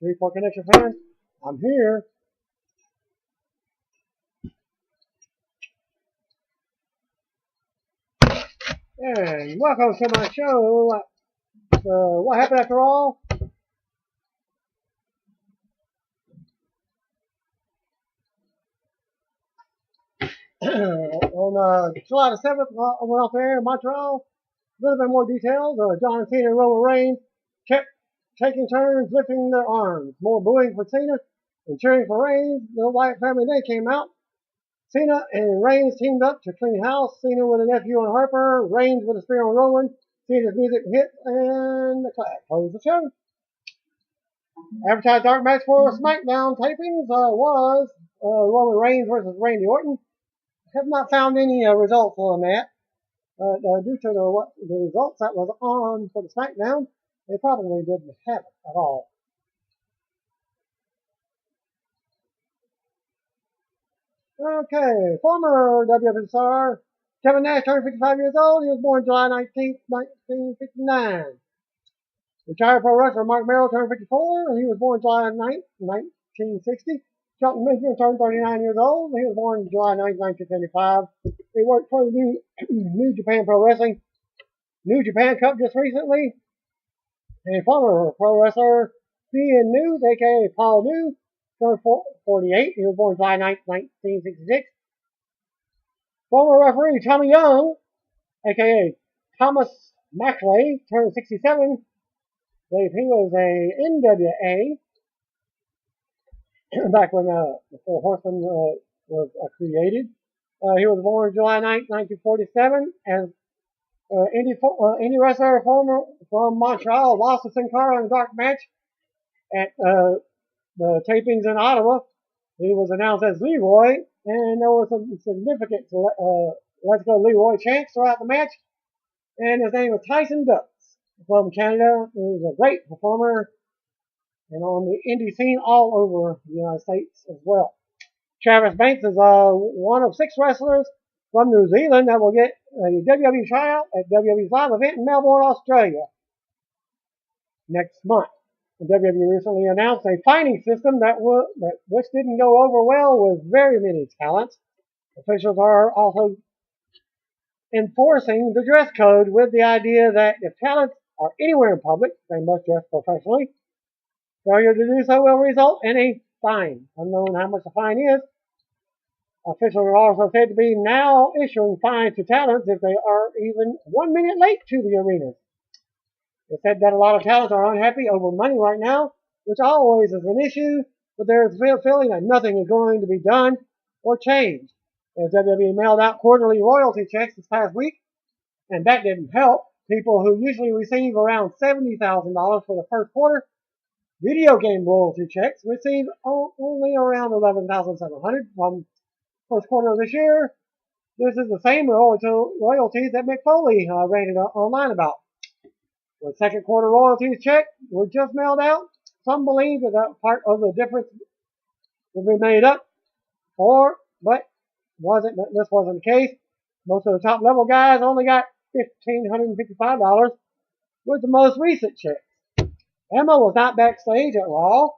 3-4 connection fans. I'm here. And welcome to my show. What happened after all? On July the 7th, I went off there in Montreal. A little bit more details. John Cena and Roman Reigns kept taking turns lifting their arms. More booing for Cena and cheering for Reigns. The Wyatt family then came out. Cena and Reigns teamed up to clean house. Cena with an FU on Harper. Reigns with a spear on Rowan. Cena's music hit and the clap closed the show. Advertised dark match for SmackDown tapings was Roman Reigns versus Randy Orton. Have not found any results on that. Due to the results that was on for the SmackDown, they probably didn't have it at all. Okay, former WWE star Kevin Nash turned 55 years old. He was born July 19th, 1959. Retired pro wrestler Mark Merrill turned 54. He was born July 9th, 1960. Shelton Benjamin turned 39 years old. He was born July 9th, 1975. He worked for the New Japan Pro Wrestling New Japan Cup just recently. And former pro wrestler Ian News, a.k.a. Paul New, turned 48. He was born July 9th, 1966. Former referee Tommy Young, a.k.a. Thomas Mackley, turned 67. He was a NWA back when the Four Horsemen was created. He was born July 9th, 1947, as indie wrestler from Montreal, lost to Sin Cara in a dark match at the tapings in Ottawa. He was announced as Leroy, and there were some significant Let's Go Leroy chants throughout the match. And his name was Tyson Dux from Canada. He was a great performer and on the indie scene all over the United States as well. Travis Banks is one of 6 wrestlers from New Zealand that will get a WWE tryout at WWE's live event in Melbourne, Australia next month. The WWE recently announced a finding system which didn't go over well with very many talents. Officials are also enforcing the dress code with the idea that if talents are anywhere in public, they must dress professionally. Failure to do so will result in a fine. Unknown how much the fine is. Officials are also said to be now issuing fines to talents if they are even 1 minute late to the arena. It's said that a lot of talents are unhappy over money right now, which always is an issue, but there's a feeling that nothing is going to be done or changed. As WWE mailed out quarterly royalty checks this past week, and that didn't help. People who usually receive around $70,000 for the first quarter video game royalty checks receive only around $11,700 from first quarter of this year. This is the same royalties that Mick Foley ranted online about. The second quarter royalties check were just mailed out. Some believe that part of the difference will be made up for, but this wasn't the case. Most of the top level guys only got $1,555 with the most recent check. Emma was not backstage at Raw,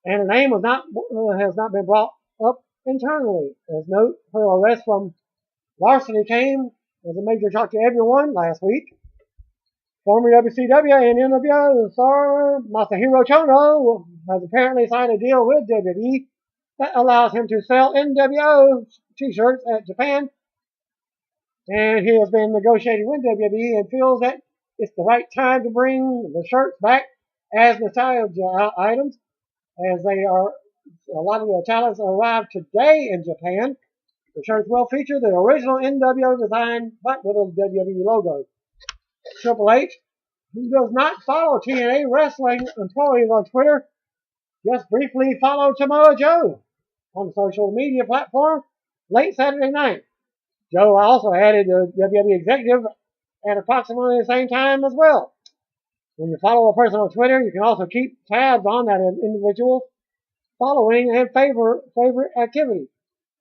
and her name has not been brought up internally. As note, her arrest from larceny came as a major shock to everyone last week. Former WCW and NWO star Masahiro Chono has apparently signed a deal with WWE that allows him to sell NWO t-shirts at Japan, and he has been negotiating with WWE and feels that it's the right time to bring the shirts back as nostalgia items, as a lot of the talents arrived today in Japan. The shirts will feature the original NWO design, but with a WWE logo. Triple H, who does not follow TNA wrestling employees on Twitter, just briefly followed Samoa Joe on the social media platform late Saturday night. Joe also added a WWE executive at approximately the same time as well. When you follow a person on Twitter, you can also keep tabs on that individual following and favorite activity.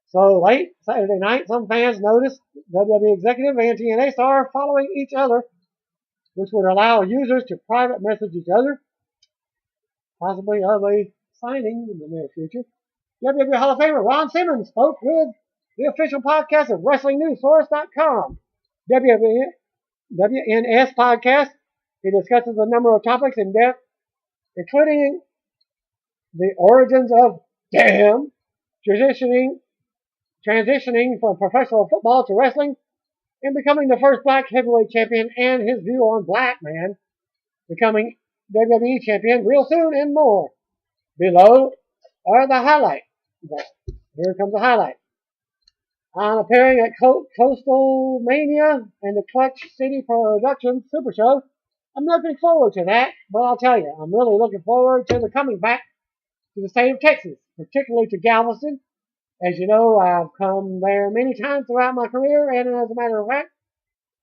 So late Saturday night, some fans noticed WWE executive and TNA star following each other, which would allow users to private message each other. possibly of a signing in the near future. WWE Hall of Famer Ron Simmons spoke with the official podcast of WrestlingNewsSource.com. WNS podcast. He discusses a number of topics in depth, including the origins of damn transitioning from professional football to wrestling, and becoming the first black heavyweight champion, and his view on Black Man becoming WWE champion real soon, and more. Below are the highlights. Here comes the highlight. On appearing at Coastal Mania and the Clutch City Productions Super Show. I'm looking forward to that, but I'll tell you, I'm really looking forward to the coming back to the state of Texas, particularly to Galveston. As you know, I've come there many times throughout my career, and as a matter of fact,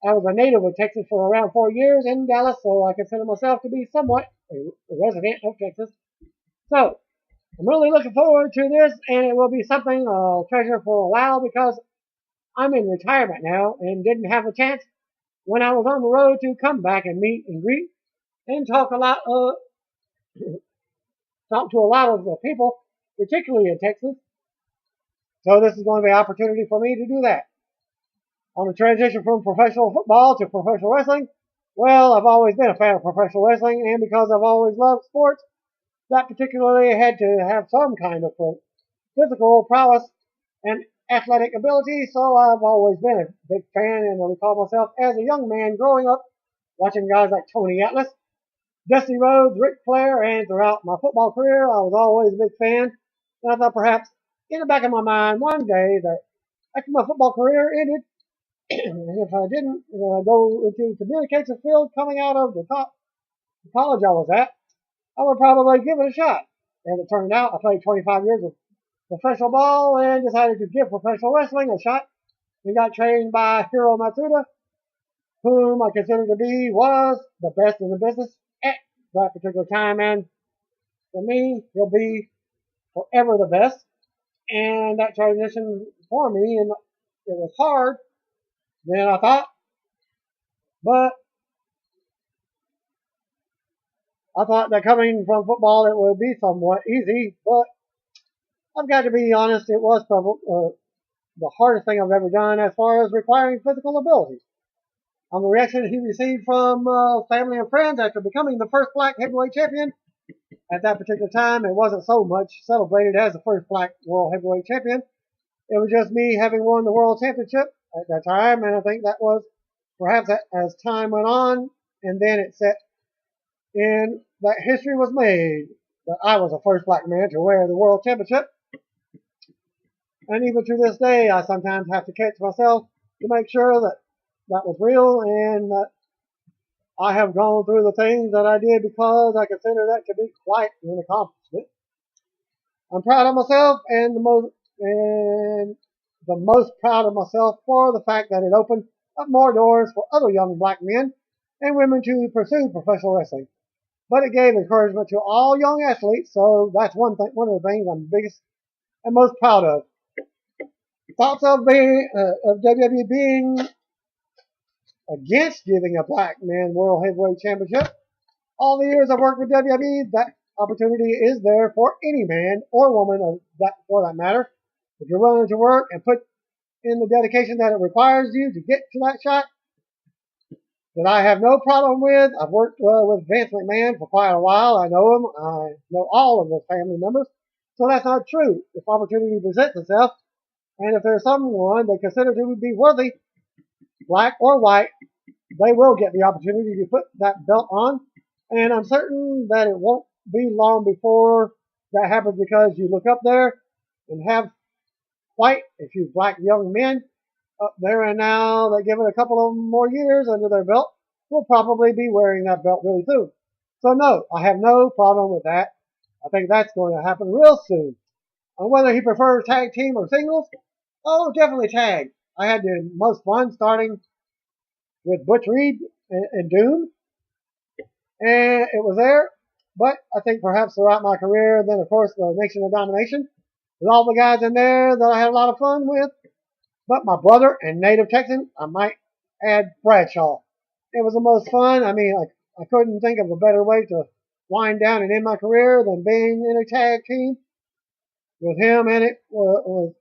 I was a native of Texas for around 4 years in Dallas, so I consider myself to be somewhat a resident of Texas. So, I'm really looking forward to this, and it will be something I'll treasure for a while because I'm in retirement now and didn't have a chance when I was on the road to come back and meet and greet and talk to a lot of people, particularly in Texas. So this is going to be an opportunity for me to do that. On the transition from professional football to professional wrestling, well, I've always been a fan of professional wrestling, and because I've always loved sports, that particularly had to have some kind of physical prowess and athletic ability, so I've always been a big fan, and I recall myself as a young man growing up watching guys like Tony Atlas, Dusty Rhodes, Ric Flair, and throughout my football career, I was always a big fan, and I thought perhaps in the back of my mind one day that after my football career ended, and if I didn't go into the communications field coming out of the college I was at, I would probably give it a shot. And it turned out I played 25 years of professional ball and decided to give professional wrestling a shot and got trained by Hiro Matsuda, whom I consider to be was the best in the business at that particular time. And for me, he'll be forever the best. And that transition for me, and it was hard than I thought, but I thought that coming from football it would be somewhat easy, but I've got to be honest, it was probably the hardest thing I've ever done as far as requiring physical ability. On the reaction he received from family and friends after becoming the first black heavyweight champion, at that particular time it wasn't so much celebrated as the first black world heavyweight champion. It was just me having won the world championship at that time, and I think that was perhaps as time went on, and then it set in that history was made that I was the first black man to wear the world championship. And even to this day, I sometimes have to catch myself to make sure that that was real and that I have gone through the things that I did because I consider that to be quite an accomplishment. I'm proud of myself and the most proud of myself for the fact that it opened up more doors for other young black men and women to pursue professional wrestling. But it gave encouragement to all young athletes, so that's one of the things I'm biggest and most proud of. Thoughts of WWE being against giving a black man world heavyweight championship. All the years I've worked with WWE, that opportunity is there for any man or woman for that matter. If you're willing to work and put in the dedication that it requires you to get to that shot, that I have no problem with. I've worked with Vince McMahon for quite a while. I know him. I know all of his family members. So that's not true. If opportunity presents itself, and if there's someone they consider to be worthy, black or white, they will get the opportunity to put that belt on. And I'm certain that it won't be long before that happens, because you look up there and have quite a few black young men up there, and now they give it a couple of more years under their belt, will probably be wearing that belt really soon. So no, I have no problem with that. I think that's going to happen real soon. On whether he prefers tag team or singles, oh, definitely tag. I had the most fun starting with Butch Reed and Doom, and it was there. But I think perhaps throughout my career, then of course the Nation of Domination, with all the guys in there that I had a lot of fun with. But my brother and native Texan, I might add Bradshaw. It was the most fun. I mean, I couldn't think of a better way to wind down and end my career than being in a tag team with him, and it was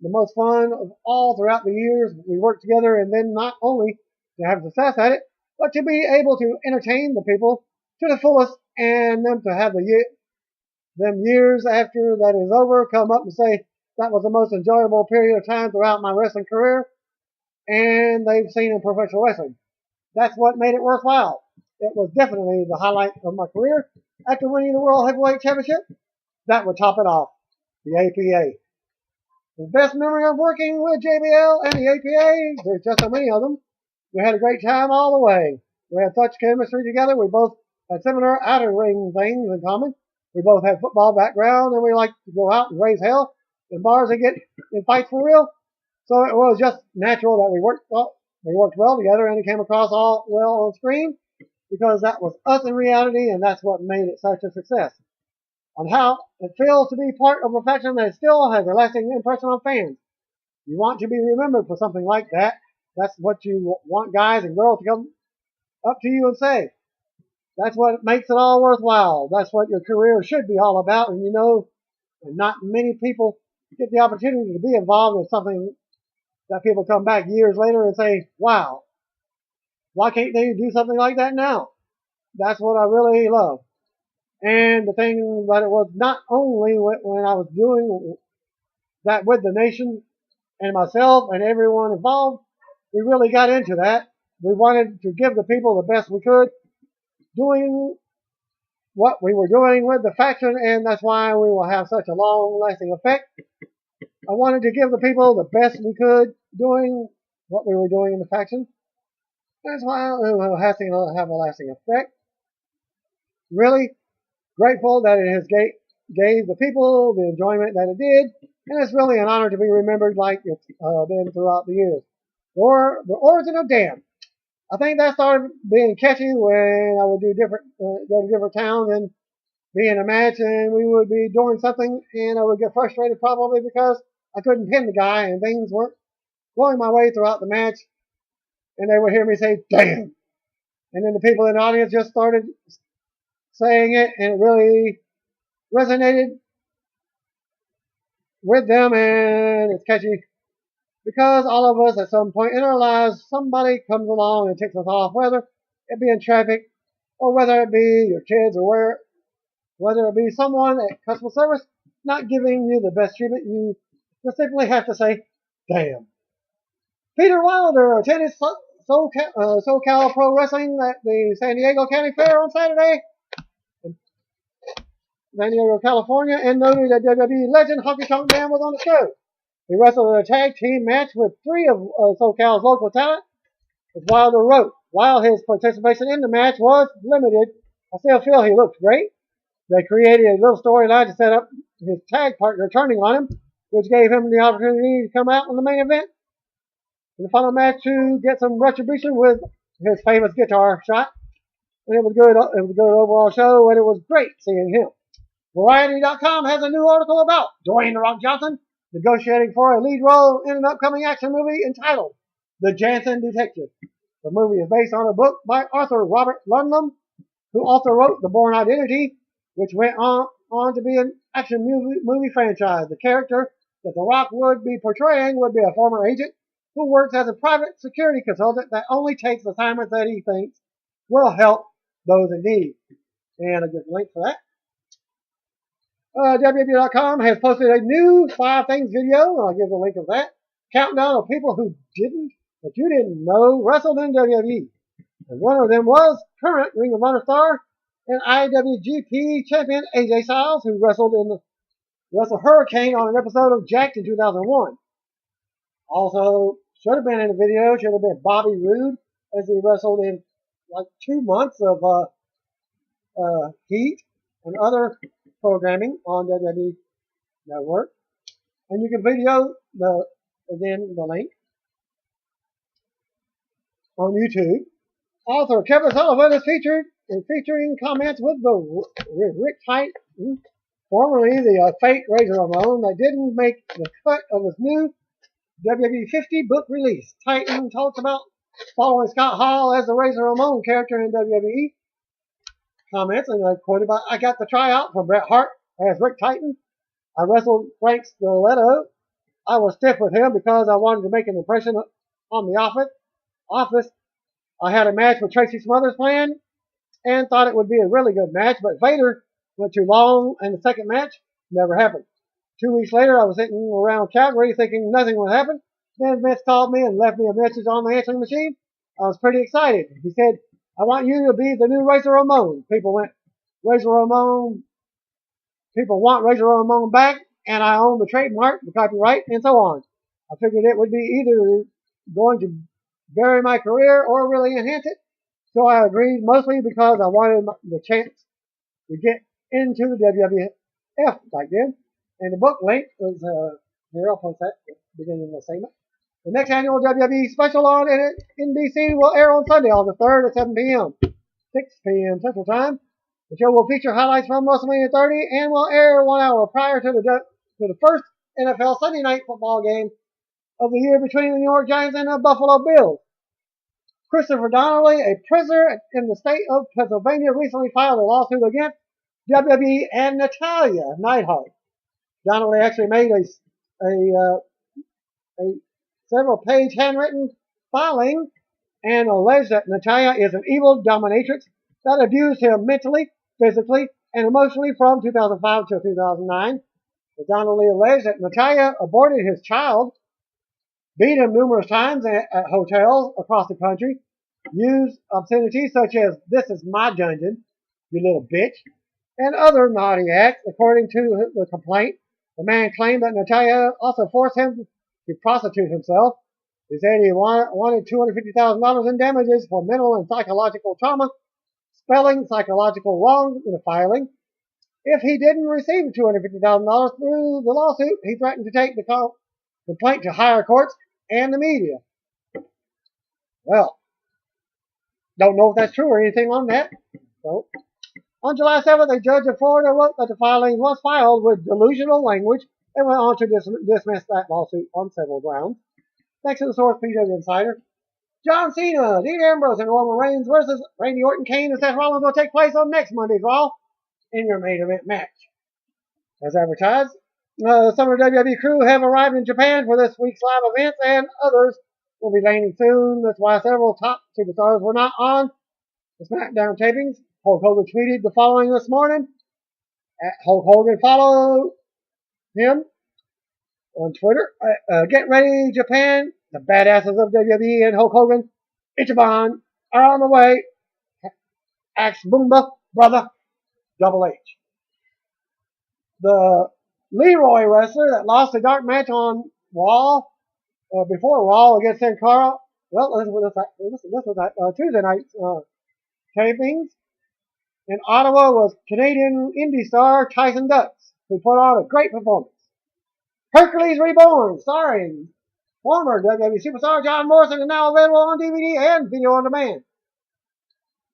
the most fun of all throughout the years. We worked together, and then not only to have success at it, but to be able to entertain the people to the fullest, and them to have them years after that is over come up and say that was the most enjoyable period of time throughout my wrestling career, and they've seen in professional wrestling. That's what made it worthwhile. It was definitely the highlight of my career. After winning the World Heavyweight Championship, that would top it off, the APA. The best memory of working with JBL and the APA, there's just so many of them. We had a great time all the way. We had such chemistry together. We both had similar outer ring things in common. We both had football background, and we liked to go out and raise hell in bars and get in fights for real. So it was just natural that we worked well together, and it came across all well on screen because that was us in reality, and that's what made it such a success. On how it feels to be part of a faction that still has a lasting impression on fans. You want to be remembered for something like that. That's what you want guys and girls to come up to you and say. That's what makes it all worthwhile. That's what your career should be all about. And and not many people get the opportunity to be involved in something that people come back years later and say, wow, why can't they do something like that now? That's what I really love. And the thing that it was not only when I was doing that with the nation and myself and everyone involved, we really got into that. We wanted to give the people the best we could doing what we were doing with the faction, and that's why we will have such a long-lasting effect. I wanted to give the people the best we could doing what we were doing in the faction. That's why it will have a lasting effect. Really grateful that it has gave the people the enjoyment that it did, and it's really an honor to be remembered like it's been throughout the years. Or the origin of damn. I think that started being catchy when I would go to different towns and be in a match, and we would be doing something, and I would get frustrated probably because I couldn't pin the guy, and things weren't going my way throughout the match, and they would hear me say, damn. And then the people in the audience just started saying it, and it really resonated with them, and it's catchy. Because all of us at some point in our lives, somebody comes along and ticks us off, whether it be in traffic, or whether it be your kids, or whether it be someone at customer service not giving you the best treatment. You just simply have to say, damn. Peter Wilder attended SoCal Pro Wrestling at the San Diego County Fair on Saturday in San Diego, California, and noted that WWE legend Honky Tonk Man was on the show. He wrestled in a tag team match with three of SoCal's local talent, as Wilder wrote. While his participation in the match was limited, I still feel he looked great. They created a little storyline to set up his tag partner turning on him, which gave him the opportunity to come out in the main event in the final match to get some retribution with his famous guitar shot. And it was good. It was a good overall show, and it was great seeing him. Variety.com has a new article about Dwayne "The Rock" Johnson negotiating for a lead role in an upcoming action movie entitled The Jansen Detective. The movie is based on a book by Arthur Robert Ludlum, who also wrote The Bourne Identity, which went on to be an action movie franchise. The character that The Rock would be portraying would be a former agent who works as a private security consultant that only takes assignments that he thinks will help those in need. And I'll give a link for that. WWE.com has posted a new 5 Things video. I'll give a link of that. Countdown of people who that you didn't know wrestled in WWE. And one of them was current Ring of Honor star and IWGP champion AJ Styles, who wrestled Hurricane on an episode of Jacked in 2001. Also, should have been in the video, should have been Bobby Roode, as he wrestled in like 2 months of Heat and other programming on WWE Network. And you can video the link on YouTube. Author Kevin Sullivan is featuring comments with Rick Titan, formerly the fake Razor Ramon, that didn't make the cut of his new WWE 50 book release. Titan talks about following Scott Hall as the Razor Ramon character in WWE. comments, and I quoted about, I got the tryout for Bret Hart as Rick Titan. I wrestled Frank Stiletto. I was stiff with him because I wanted to make an impression on the office. I had a match with Tracy Smothers planned and thought it would be a really good match, but Vader went too long and the second match never happened. 2 weeks later, I was sitting around Calgary thinking nothing would happen. Then Vince called me and left me a message on the answering machine. I was pretty excited. He said, I want you to be the new Razor Ramon. People want Razor Ramon back, and I own the trademark, the copyright, and so on. I figured it would be either going to bury my career or really enhance it. So I agreed, mostly because I wanted the chance to get into the WWF back then. And the book link was here. I'll post that at the beginning of the segment. The next annual WWE special on NBC will air on Sunday, August 3rd at 7 p.m., 6 p.m. Central Time. The show will feature highlights from WrestleMania 30 and will air 1 hour prior to the first NFL Sunday night football game of the year between the New York Giants and the Buffalo Bills. Christopher Donnelly, a prisoner in the state of Pennsylvania, recently filed a lawsuit against WWE and Natalya Neidhart. Donnelly actually made a several page handwritten filing and alleged that Natalya is an evil dominatrix that abused him mentally, physically, and emotionally from 2005 to 2009. Donnelly alleged that Natalya aborted his child, beat him numerous times at hotels across the country, used obscenities such as, "This is my dungeon, you little bitch," and other naughty acts. According to the complaint, the man claimed that Natalya also forced him to prostitute himself. He said he wanted $250,000 in damages for mental and psychological trauma, spelling psychological wrong in the filing. If he didn't receive $250,000 through the lawsuit, he threatened to take the complaint to higher courts and the media. Well, don't know if that's true or anything on that. So, on July 7th, a judge of Florida wrote that the filing was filed with delusional language and went on to dismiss that lawsuit on several grounds. Thanks to the source PW Insider. John Cena, Dean Ambrose, and Roman Reigns versus Randy Orton, Kane, and Seth Rollins will take place on next Monday's Raw in your main event match. As advertised, some of the WWE crew have arrived in Japan for this week's live events, and others will be landing soon. That's why several top superstars were not on the SmackDown tapings. Hulk Hogan tweeted the following this morning. At Hulk Hogan, follow him on Twitter. Get ready, Japan. The badasses of WWE and Hulk Hogan, Ichiban, are on the way. Axe Boomba, brother, Double H. The Leroy wrestler that lost a dark match on Raw, before Raw against Sin Cara. Well, this was Tuesday night's tapings. In Ottawa was Canadian indie star Tyson Dux, who put on a great performance. Hercules Reborn, starring former WWE superstar John Morrison, is now available on DVD and video on demand.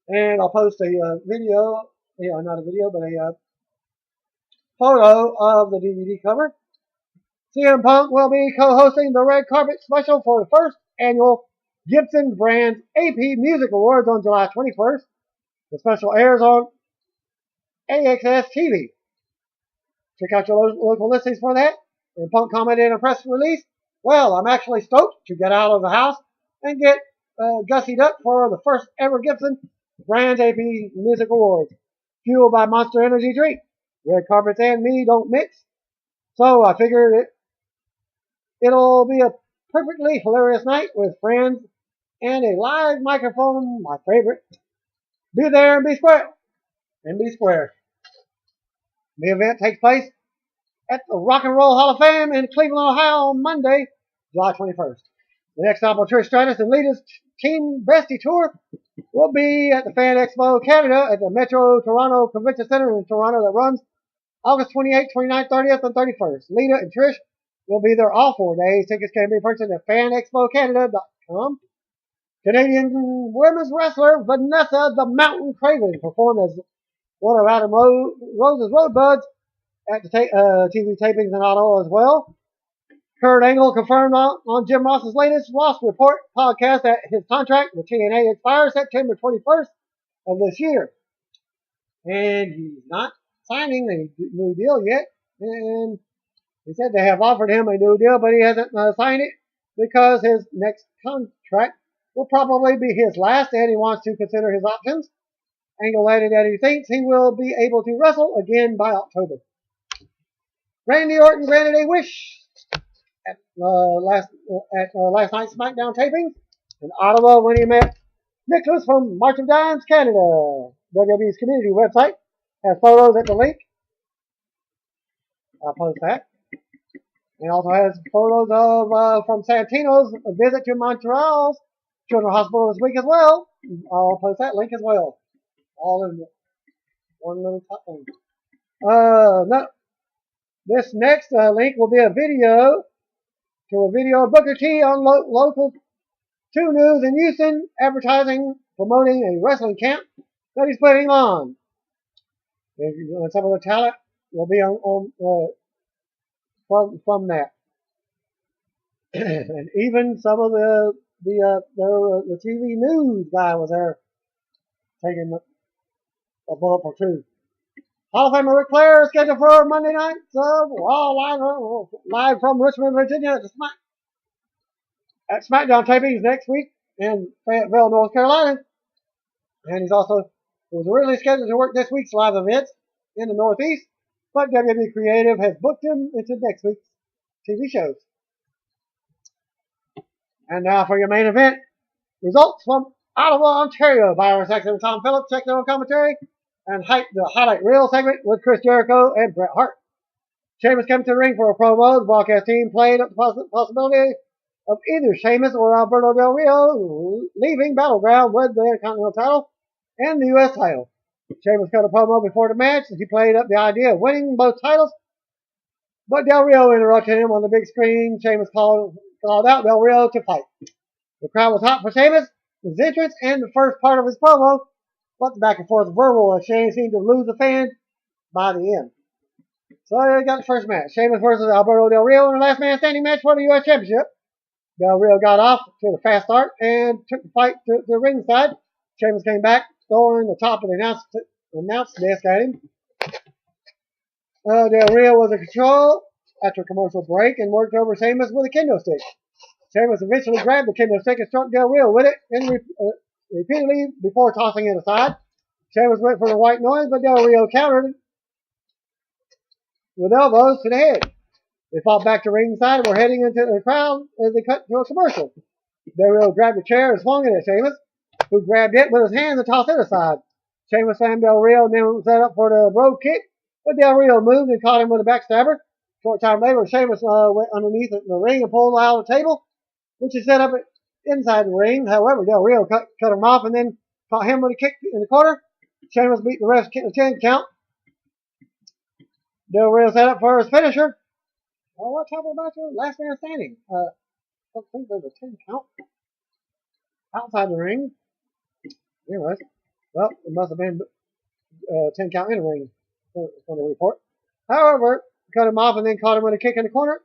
And I'll post a video, not a video, but a photo of the DVD cover. CM Punk will be co-hosting the red carpet special for the first annual Gibson Brands AP Music Awards on July 21st. The special airs on AXS TV. Check out your local listings for that. And Punk commented in a press release, "Well, I'm actually stoked to get out of the house and get gussied up for the first ever Gibson Brands AP Music Awards, fueled by Monster Energy drink. Red carpets and me don't mix, so I figured it'll be a perfectly hilarious night with friends and a live microphone, my favorite. Be there and be square. The event takes place at the Rock and Roll Hall of Fame in Cleveland, Ohio on Monday, July 21st. The next stop on Trish Stratus and Lita's Team Bestie Tour will be at the Fan Expo Canada at the Metro Toronto Convention Center in Toronto that runs August 28th, 29th, 30th, and 31st. Lita and Trish will be there all 4 days. Tickets can be purchased at fanexpocanada.com. Canadian women's wrestler Vanessa the Mountain Craven performed as one of Adam Rose's road buds at the TV tapings in Ottawa as well. Kurt Angle confirmed on Jim Ross's latest Ross Report podcast that his contract with TNA expires September 21st of this year. and he's not signing a new deal yet. And he said they have offered him a new deal, but he hasn't signed it because his next contract will probably be his last, and he wants to consider his options. Angle added that he thinks he will be able to wrestle again by October. Randy Orton granted a wish at last night's SmackDown taping in Ottawa when he met Nicholas from March of Dimes, Canada. WWE's community website has photos at the link. I'll post that. It also has photos of from Santino's visit to Montreal's Children's Hospital this week as well. I'll post that link as well. All in one little top thing. No, this next link will be a video of Booker T on local 2 News in Houston advertising, promoting a wrestling camp that he's putting on. And some of the talent will be from that. And even some of the TV news guy was there taking a bump or two. Hall of Famer Ric Flair is scheduled for Monday night. So live from Richmond, Virginia at SmackDown tapings next week in Fayetteville, North Carolina. And he was originally scheduled to work this week's live events in the Northeast, but WWE Creative has booked him into next week's TV shows. And now for your main event. Results from Ottawa, Ontario. Byron Saxton and Tom Phillips checked in on commentary and the highlight reel segment with Chris Jericho and Bret Hart. Sheamus came to the ring for a promo. The broadcast team played up the possibility of either Sheamus or Alberto Del Rio leaving Battleground with the Intercontinental title and the U.S. title. Sheamus cut a promo before the match. He played up the idea of winning both titles, but Del Rio interrupted him on the big screen. Sheamus called out Del Rio to fight. The crowd was hot for Sheamus, his entrance, and the first part of his promo, but the back and forth verbal exchange seemed to lose the fans by the end. So they got the first match. Sheamus versus Alberto Del Rio in the last man standing match for the U.S. Championship. Del Rio got off to the fast start and took the fight to the ringside. Sheamus came back, throwing the top of the announce desk at him. Del Rio was in control after a commercial break and worked over Sheamus with a kendo stick. Sheamus eventually grabbed the kendo stick and struck Del Rio with it and repeatedly before tossing it aside. Sheamus went for the white noise, but Del Rio countered with elbows to the head. They fought back to ringside and were heading into the crowd as they cut to a commercial. Del Rio grabbed a chair and swung it at Sheamus, who grabbed it with his hands and tossed it aside. Sheamus slammed Del Rio and then set up for the road kick, but Del Rio moved and caught him with a backstabber. Short time later, Sheamus went underneath the ring and pulled out of the table, which he set up inside the ring. However, Del Rio cut him off and then caught him with a kick in the corner. Sheamus beat the ref to 10 count. Del Rio set up for his finisher. What type of match was last man standing? I don't think there's a 10 count outside the ring. Anyways, well, it must have been 10 count in the ring from the report. However, cut him off and then caught him with a kick in the corner.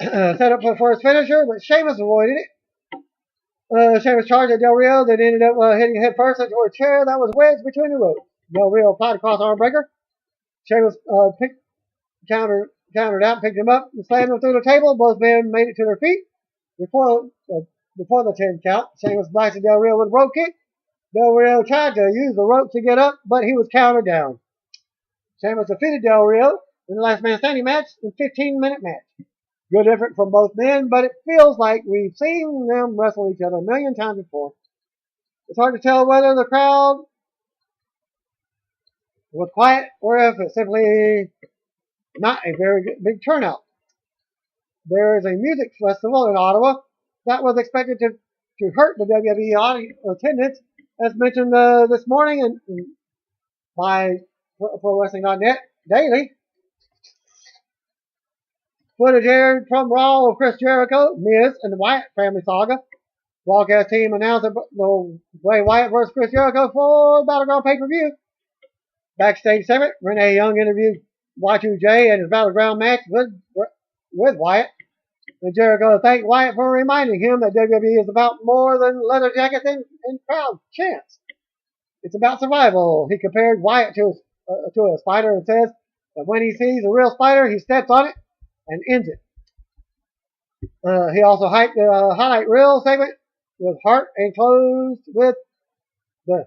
Set up for his finisher, but Sheamus avoided it. Sheamus charged at Del Rio, then ended up hitting head first into a chair that was wedged between the ropes. Del Rio applied a cross arm breaker. Sheamus countered out, picked him up, and slammed him through the table. Both men made it to their feet before the 10 count. Sheamus blasted Del Rio with a rope kick. Del Rio tried to use the rope to get up, but he was countered down. Sheamus defeated Del Rio in the last man standing match in a 15-minute match. Good effort from both men, but it feels like we've seen them wrestle each other a million times before. It's hard to tell whether the crowd was quiet or if it's simply not a very big turnout. There is a music festival in Ottawa that was expected to hurt the WWE attendance, as mentioned this morning and by ProWrestling.net Daily. Footage aired from Raw of Chris Jericho, Miz, and the Wyatt family saga. Broadcast team announced the Bray Wyatt versus Chris Jericho for Battleground pay-per-view. Backstage segment, Renee Young interviewed Y2J and his Battleground match with Wyatt. And Jericho thanked Wyatt for reminding him that WWE is about more than leather jackets and crowd chants. It's about survival. He compared Wyatt to a spider and says that when he sees a real spider, he steps on it and ends it. He also hyped the highlight reel segment with Hart and closed with the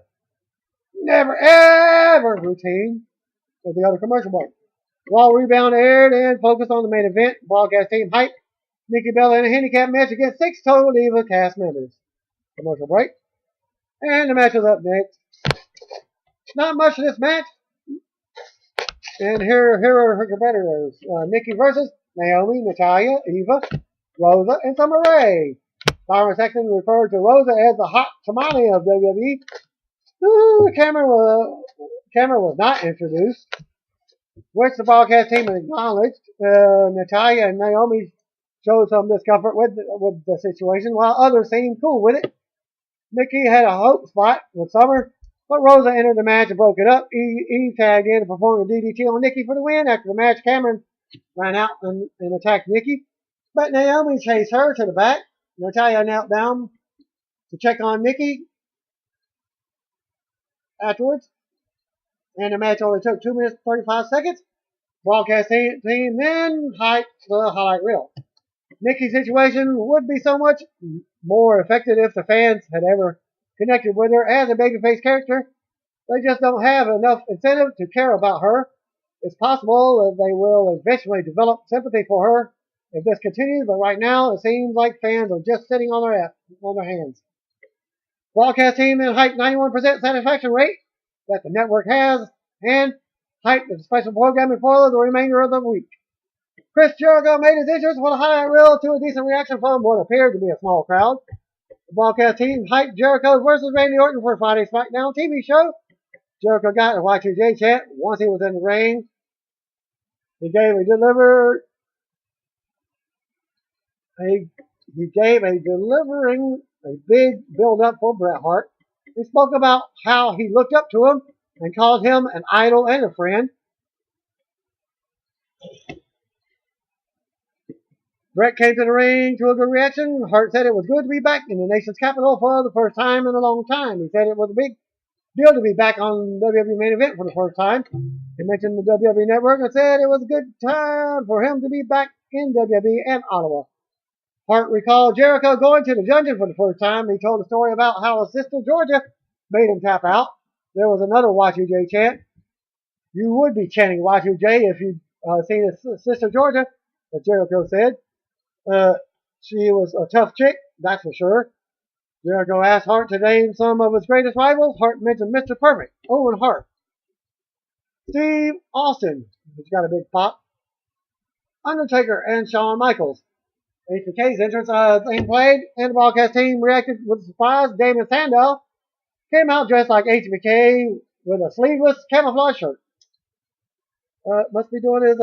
never ever routine of the other commercial break. While Rebound aired and focused on the main event, broadcast team hyped Nikki Bella in a handicap match against 6 total Diva cast members. Commercial break. And the match was up next. Not much to this match. And here are her competitors. Nikki versus Naomi, Natalya, Eva, Rosa, and Summer Rae. Byron Saxton referred to Rosa as the hot tamale of WWE. The camera was not introduced, which the broadcast team acknowledged. Natalya and Naomi showed some discomfort with the situation, while others seemed cool with it. Nikki had a hope spot with Summer, but Rosa entered the match and broke it up. Eve tagged in and performed a DDT on Nikki for the win. After the match, Cameron ran out and attacked Nikki, but Naomi chased her to the back. Natalya knelt down to check on Nikki afterwards, and the match only took 2 minutes and 35 seconds. Broadcast team then hyped the highlight reel. Nikki's situation would be so much more effective if the fans had ever connected with her as a babyface character. They just don't have enough incentive to care about her. It's possible that they will eventually develop sympathy for her if this continues, but right now it seems like fans are just sitting on their hands. Broadcast team then hyped 91% satisfaction rate that the network has and hyped the special programming for the remainder of the week. Chris Jericho made his entrance with a highlight reel to a decent reaction from what appeared to be a small crowd. The broadcast team hyped Jericho versus Randy Orton for Friday's SmackDown TV show. Jericho got a Y2J chant once he was in the ring. He gave a big build up for Bret Hart. He spoke about how he looked up to him and called him an idol and a friend. Bret came to the ring to a good reaction. Hart said it was good to be back in the nation's capital for the first time in a long time. He said it was a big deal to be back on WWE main event for the first time. He mentioned the WWE network and said it was a good time for him to be back in WWE and Ottawa. Hart recalled Jericho going to the dungeon for the first time. He told a story about how his sister Georgia made him tap out. There was another Y2J chant. You would be chanting Y2J if you'd seen his sister Georgia, as Jericho said. She was a tough chick, that's for sure. Jericho asked Hart to name some of his greatest rivals. Hart mentioned Mr. Perfect, Owen Hart, Steve Austin, which got a big pop, Undertaker, and Shawn Michaels. HBK's entrance theme played, and the broadcast team reacted with surprise. Damon Sandow came out dressed like HBK with a sleeveless camouflage shirt. Must be doing his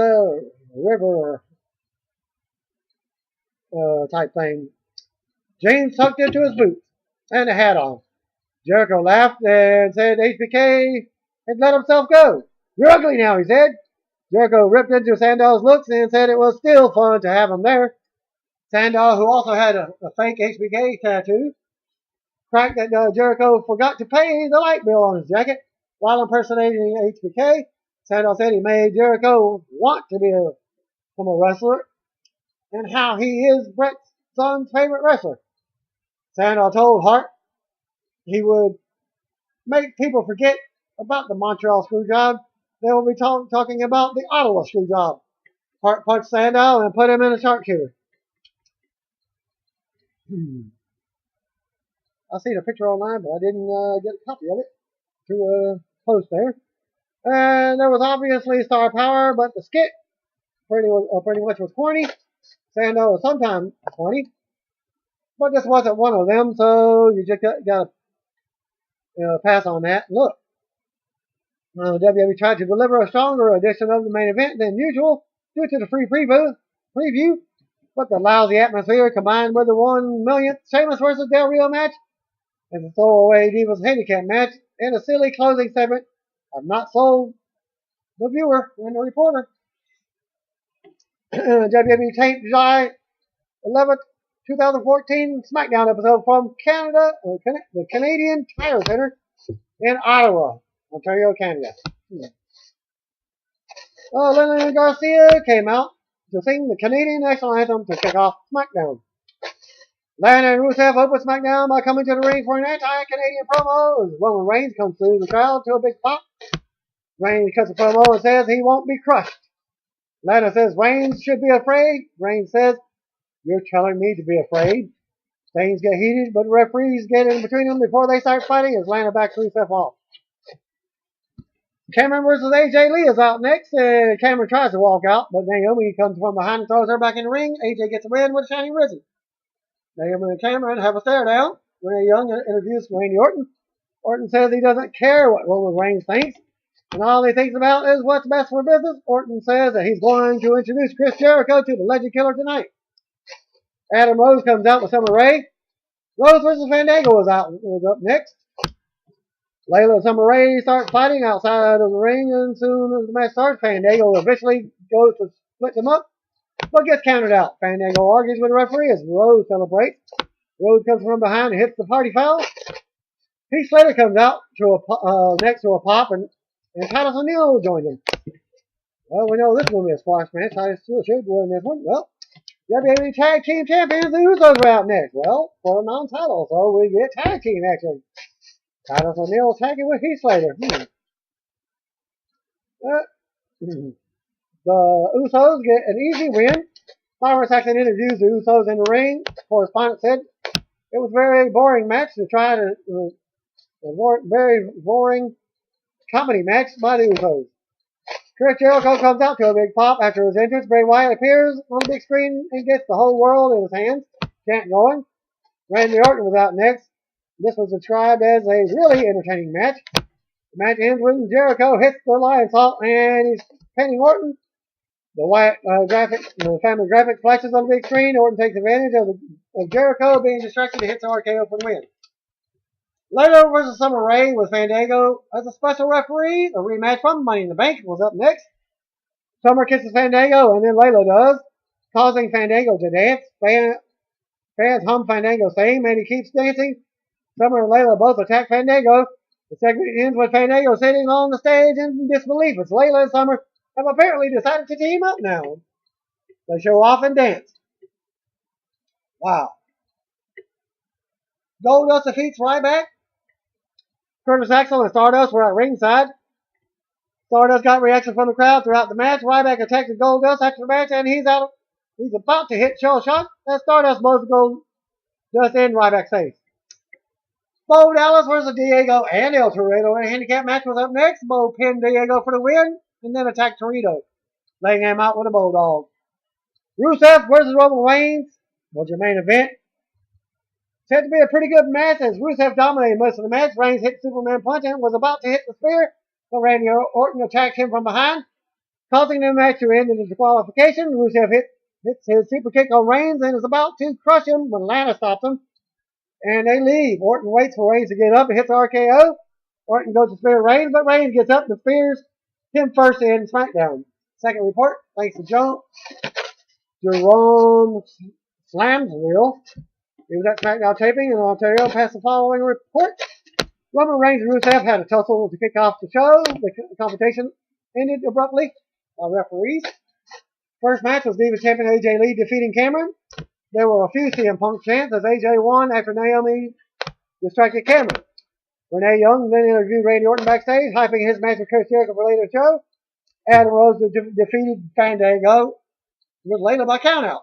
river type thing. James tucked into his boots and a hat on. Jericho laughed and said HBK had let himself go. You're ugly now, he said. Jericho ripped into Sandow's looks and said it was still fun to have him there. Sandow, who also had a fake HBK tattoo, cracked that Jericho forgot to pay the light bill on his jacket while impersonating HBK. Sandow said he made Jericho want to become a wrestler and how he is Bret's son's favorite wrestler. Sandow told Hart he would make people forget about the Montreal Screwjob. They will be talking about the Ottawa Screwjob. Hart punched Sandow and put him in a sharpshooter. I seen a picture online, but I didn't get a copy of it to post there. And there was obviously star power, but the skit pretty much was corny. Sandow was sometimes corny, but this wasn't one of them, so you just gotta pass on that. Look, WWE tried to deliver a stronger edition of the main event than usual due to the free preview, but the lousy atmosphere combined with the 1 millionth Sheamus vs. Del Rio match and the throwaway Divas handicap match and a silly closing segment have not sold the viewer and the reporter. WWE taped July 11th, 2014 SmackDown episode from Canada, the Canadian Tire Center. in Ottawa, Ontario, Canada. Lillian Garcia came out to sing the Canadian national anthem to kick off SmackDown. Lana and Rusev open SmackDown by coming to the ring for an anti-Canadian promo as Roman Reigns comes through the crowd to a big pop. Reigns cuts a promo and says he won't be crushed. Lana says Reigns should be afraid. Reigns says, "You're telling me to be afraid." Things get heated, but referees get in between them before they start fighting as Lana backs Rusev off. Cameron versus AJ Lee is out next. Cameron tries to walk out, but Naomi comes from behind and throws her back in the ring. AJ gets a win with a shining risen. Naomi and Cameron have a stare down. Renee Young introduced Randy Orton. Orton says he doesn't care what Roman Reigns thinks, and all he thinks about is what's best for business. Orton says that he's going to introduce Chris Jericho to the Legend Killer tonight. Adam Rose comes out with Summer Rae. Rose versus Fandango was up next. Layla and Summer Rae start fighting outside of the ring, and soon as the match starts, Fandango eventually goes to split them up, but gets counted out. Fandango argues with the referee as Rose celebrates. Rose comes from behind and hits the party foul. Heath Slater comes out to next to a pop, and Titus O'Neil joins him. Well, we know this is going to be a squash match. Titus should win this one. Well, WWE Tag Team Champions, the Usos are out next. Well, for a non-title, so we get tag team action. Titus O'Neil tagging with Heath Slater. The Usos get an easy win. Byron Saxton introduced the Usos in the ring. Correspondent said it was a very boring match to try to very boring comedy match by the Usos. Chris Jericho comes out to a big pop after his entrance. Bray Wyatt appears on the big screen and gets the whole world in his hands. Chant going. Randy Orton was out next. This was described as a really entertaining match. The match ends when Jericho hits the lion salt and he's pinning Orton. The Wyatt the family graphic flashes on the big screen. Orton takes advantage of Jericho being distracted and hits the RKO for the win. Layla versus Summer Rae with Fandango as a special referee. A rematch from Money in the Bank was up next. Summer kisses Fandango and then Layla does, causing Fandango to dance. Fans hum Fandango's theme and he keeps dancing. Summer and Layla both attack Fandango. The segment ends with Fandango sitting on the stage in disbelief as Layla and Summer have apparently decided to team up now. They show off and dance. Wow. Goldust defeats Ryback. Curtis Axel and Stardust were at ringside. Stardust got reaction from the crowd throughout the match. Ryback attacked Goldust after the match and he's about to hit Shell Shock as Stardust blows Goldust in Ryback's face. Bo Dallas versus Diego and El Torito in a handicap match was up next. Bo pinned Diego for the win and then attacked Torito, laying him out with a bulldog. Rusev versus Roman Reigns was your main event. Said to be a pretty good match as Rusev dominated most of the match. Reigns hit Superman punch and was about to hit the spear, but Randy Orton attacked him from behind, causing the match to end in a disqualification. Rusev hits his super kick on Reigns and is about to crush him when Lana stops him. And they leave. Orton waits for Reigns to get up and hits RKO. Orton goes to spear Reigns, but Reigns gets up and spears him first in SmackDown. Second report, thanks to Jerome Slamsville. He was at SmackDown taping in Ontario. Passed the following report. Roman Reigns and Rusev had a tussle to kick off the show. The confrontation ended abruptly by referees. First match was Divas Champion AJ Lee defeating Cameron. There were a few CM Punk chants as AJ won after Naomi distracted Cameron. Renee Young then interviewed Randy Orton backstage, hyping his match with Chris Jericho for later in the show. Adam Rose defeated Fandango with Layla by countout.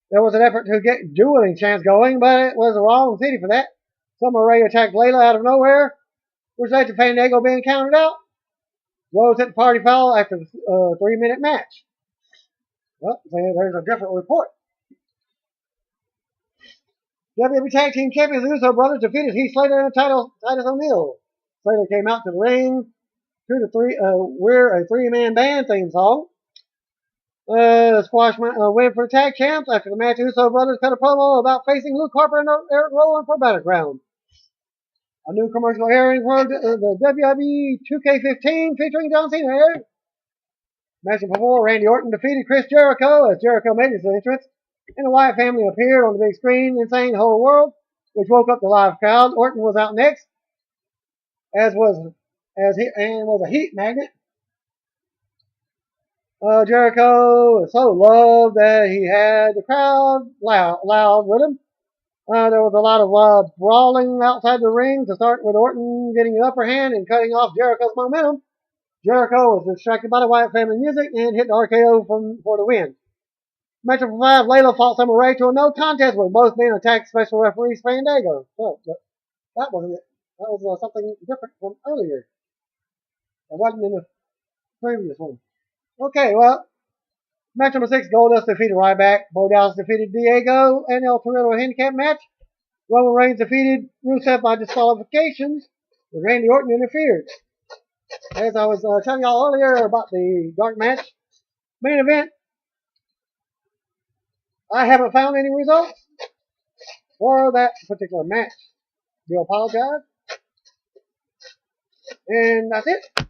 There was an effort to get dueling chants going, but it was the wrong city for that. Summer Rae attacked Layla out of nowhere, which led to Fandango being counted out. Rose hit the party foul after the 3-minute match. Well, there's a different report. WWE Tag Team Champions, the Uso Brothers defeated Heath Slater and Titus O'Neil. Slater came out to the ring to wear a 3-man band theme song. Squash win for the tag champs. After the match, Uso Brothers cut a promo about facing Luke Harper and Eric Rowan for Battleground. A new commercial airing for the WWE 2K15 featuring John Cena aired. Match before, Randy Orton defeated Chris Jericho as Jericho made his entrance, and the Wyatt family appeared on the big screen and sang the whole world, which woke up the live crowd. Orton was out next. was a heat magnet. Jericho was so loved that he had the crowd loud with him. There was a lot of brawling outside the ring to start with Orton getting an upper hand and cutting off Jericho's momentum. Jericho was distracted by the Wyatt family music and hit the RKO for the win. Match number 5, Layla fought Summer Rae to a no contest with both men attacked special referee Fandango. So that wasn't it. That was something different from earlier. It wasn't in the previous one. Okay, well, match number 6, Goldust defeated Ryback. Bo Dallas defeated Diego and El Torito handicap match. Roman Reigns defeated Rusev by disqualifications, but Randy Orton interfered. As I was telling y'all earlier about the dark match main event, I haven't found any results for that particular match. Do apologize. And that's it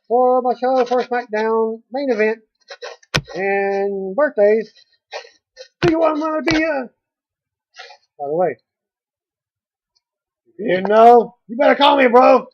for my show for SmackDown main event and birthdays. Do you want to be by the way, if you didn't know, you better call me, bro.